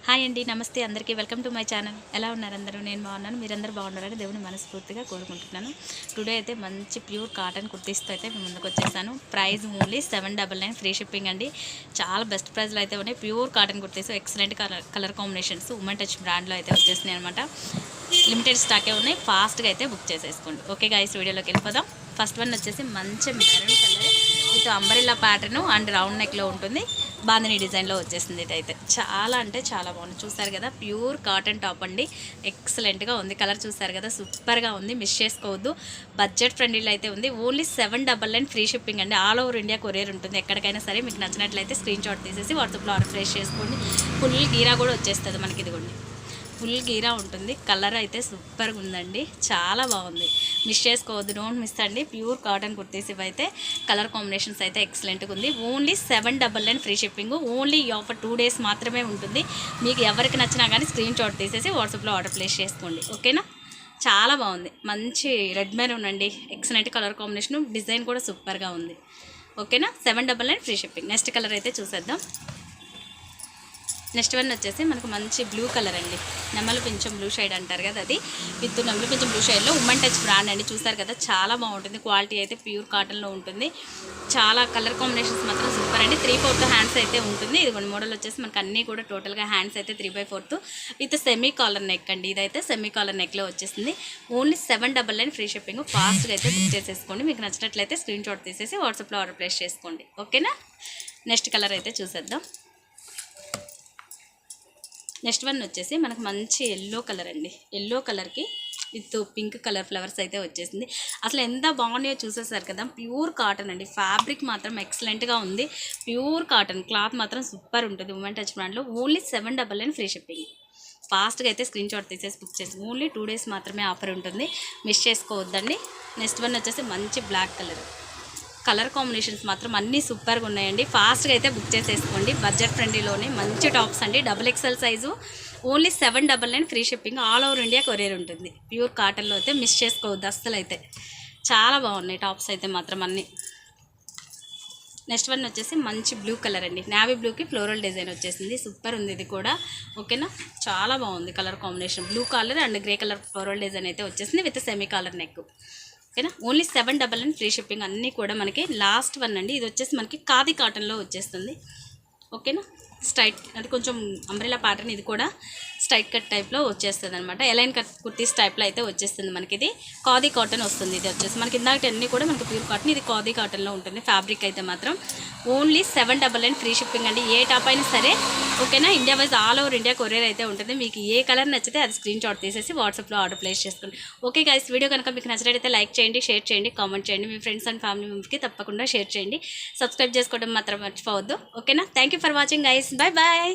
Hi అండి, నమస్తే అందరికీ. Welcome to my channel. ఎలా ఉన్నారు అందరూ? నేను బాగున్నాను, మీరందరూ బాగున్నారని దేవుని మనస్ఫూర్తిగా కోరుకుంటున్నాను. టుడే అయితే మంచి ప్యూర్ కాటన్ కుర్తీస్తో అయితే మేము ముందుకు వచ్చేసాను. ప్రైస్ ఓన్లీ 799, ఫ్రీ షిప్పింగ్ అండి. చాలా బెస్ట్ ప్రైస్లో అయితే ఉన్నాయి. Pure cotton kurtis, excellent colour combinations, women touch బ్రాండ్లో అయితే వచ్చేసినాయి అనమాట. లిమిటెడ్ స్టాకే ఉన్నాయి. ఫాస్ట్గా అయితే బుక్ చేసేసుకోండి. ఓకే గైస్, వీడియోలోకి వెళ్ళిపోదాం. ఫస్ట్ వన్ వచ్చేసి మంచి maroon colour with umbrella pattern and round నెక్లో ఉంటుంది. బాందిని డిజైన్లో వచ్చేసింది. ఇదైతే చాలా అంటే చాలా బాగుంది. చూసారు కదా, ప్యూర్ కాటన్ టాప్ అండి. ఎక్సలెంట్గా ఉంది. కలర్ చూసారు కదా, సూపర్గా ఉంది. మిస్ చేసుకోవద్దు. బడ్జెట్ ఫ్రెండ్లీలో అయితే ఉంది. ఓన్లీ 799, ఫ్రీ షిప్పింగ్ అండి. ఆల్ ఓవర్ ఇండియా కొరియర్ ఉంటుంది. ఎక్కడికైనా సరే మీకు నచ్చినట్లయితే స్క్రీన్ షాట్ తీసేసి వాట్సాప్లో ఆర్డర్ ప్లేస్ చేసుకోండి. ఫుల్ గీరా కూడా వచ్చేస్తుంది మనకి. ఇదిగోండి, ఫుల్ గీరా ఉంటుంది. కలర్ అయితే సూపర్గా ఉందండి, చాలా బాగుంది. మిస్ చేసుకోవద్దు, డోంట్ మిస్ అండి. ప్యూర్ కాటన్ కుర్తీస్ ఇవైతే. కలర్ కాంబినేషన్స్ అయితే ఎక్సలెంట్గా ఉంది. Only 799, free shipping. ఓన్లీ ఈ ఆఫర్ 2 days మాత్రమే ఉంటుంది. మీకు ఎవరికి నచ్చినా కానీ స్క్రీన్ షాట్ తీసేసి వాట్సాప్లో ఆర్డర్ ప్లేస్ చేసుకోండి. ఓకేనా? చాలా బాగుంది. మంచి రెడ్ మెరూన్ అండి. ఎక్సలెంట్ కలర్ కాంబినేషన్, డిజైన్ కూడా సూపర్గా ఉంది. ఓకేనా? 799, ఫ్రీ షిప్పింగ్. నెక్స్ట్ కలర్ అయితే చూసేద్దాం. నెక్స్ట్ వన్ వచ్చేసి మనకు మంచి బ్లూ కలర్ అండి. నెమలి పింఛం బ్లూ షేడ్ అంటారు కదా, అది విత్ నెమలి పింఛం బ్లూ షేడ్లో ఉమెన్ టచ్ బ్రాండ్ అండి. చూసారు కదా, చాలా బాగుంటుంది. క్వాలిటీ అయితే ప్యూర్ కాటన్లో ఉంటుంది. చాలా కలర్ కాంబినేషన్స్ మాత్రం సూపర్ అండి. 3/4 హ్యాండ్స్ అయితే ఉంటుంది. ఇది కొన్ని మోడల్ వచ్చేసి మనకు అన్నీ కూడా టోటల్గా హ్యాండ్స్ అయితే 3/4 విత్ సెమీ కాలర్ నెక్ అండి. ఇదైతే సెమీ కాలర్ నెక్లో వచ్చేసింది. Only 799, free shipping. ఫాస్ట్గా అయితే బుక్ చేసేసుకోండి. మీకు నచ్చినట్లయితే స్క్రీన్ షాట్ తీసేసి వాట్సాప్లో ఆర్డర్ ప్లేస్ చేసుకోండి. ఓకేనా? నెక్స్ట్ కలర్ అయితే చూసేద్దాం. నెక్స్ట్ వన్ వచ్చేసి మనకు మంచి ఎల్లో కలర్ అండి. ఎల్లో కలర్కి విత్ పింక్ కలర్ ఫ్లవర్స్ అయితే వచ్చేసింది. అసలు ఎంత బాగున్నాయో చూసేసారు కదా. ప్యూర్ కాటన్ అండి. ఫ్యాబ్రిక్ మాత్రం ఎక్సలెంట్గా ఉంది. ప్యూర్ కాటన్ క్లాత్ మాత్రం సూపర్ ఉంటుంది. ఉమెన్ టచ్ బ్రాండ్లో. Only 799, free shipping. ఫాస్ట్గా అయితే స్క్రీన్ షాట్ తీసేసి బుక్ చేసి. ఓన్లీ 2 days మాత్రమే ఆఫర్ ఉంటుంది. మిస్ చేసుకోవద్దండి. నెక్స్ట్ వన్ వచ్చేసి మంచి బ్లాక్ కలర్ కాంబినేషన్స్ మాత్రం అన్నీ సూపర్గా ఉన్నాయండి. ఫాస్ట్గా అయితే బుక్ చేసేసుకోండి. బడ్జెట్ ఫ్రెండ్లీలోనే మంచి టాప్స్ అండి. XXL size. Only 799, free shipping. All over India courier ఉంటుంది. ప్యూర్ కాటన్లో అయితే మిస్ చేసుకోవద్దు అస్సలు. అయితే చాలా బాగున్నాయి టాప్స్ అయితే మాత్రం అన్నీ. నెక్స్ట్ వన్ వచ్చేసి మంచి బ్లూ కలర్ అండి. నావీ బ్లూకి ఫ్లోరల్ డిజైన్ వచ్చేసింది. సూపర్ ఉంది ఇది కూడా. ఓకేనా? చాలా బాగుంది colour combination. Blue colour and grey colour floral design అయితే వచ్చేసింది విత్ సెమీ కాలర్ నెక్. ఓకేనా? Only 799, free shipping. అన్నీ కూడా మనకి. లాస్ట్ వన్ అండి. ఇది వచ్చేసి మనకి ఖాదీ కాటన్లో వచ్చేస్తుంది. ఓకేనా? స్ట్రైట్ అది కొంచెం అంబ్రెలా ప్యాటర్న్. ఇది కూడా స్ట్రైట్ కట్ టైప్లో వచ్చేస్తుంది అనమాట. ఎలైన్ కట్ కుర్తీస్ టైప్లో అయితే వచ్చేస్తుంది మనకి. ఇది ఖాదీ కాటన్ వస్తుంది. ఇది వచ్చేసి మనకి ఇందాక అన్నీ కూడా మనకి ప్యూర్ కాటన్. ఇది ఖాదీ కాటన్లో ఉంటుంది. ఫ్యాబ్రిక్ అయితే మాత్రం ఓన్లీ 799, ఫ్రీ షిప్పింగ్ అండి. ఏ టాప్ అయినా సరే. ఓకేనా? India wise all over India courier అయితే ఉంటుంది. మీకు ఏ కలర్ నచ్చితే అది స్క్రీన్ షాట్ తీసేసి వాట్సాప్లో ఆర్డర్ ప్లేస్ చేసుకోండి. ఓకే గైస్, వీడియో కనుక మీకు నచ్చినట్లయితే లైక్ చేయండి, షేర్ చేయండి, కామెంట్ చేయండి. మీ ఫ్రెండ్స్ అండ్ ఫ్యామిలీ మెంబర్స్కి తప్పకుండా షేర్ చేయండి. సబ్స్క్రైబ్ చేసుకోవడం మాత్రం మర్చిపోవద్దు. ఓకేనా? Thank you for watching guys. Bye bye.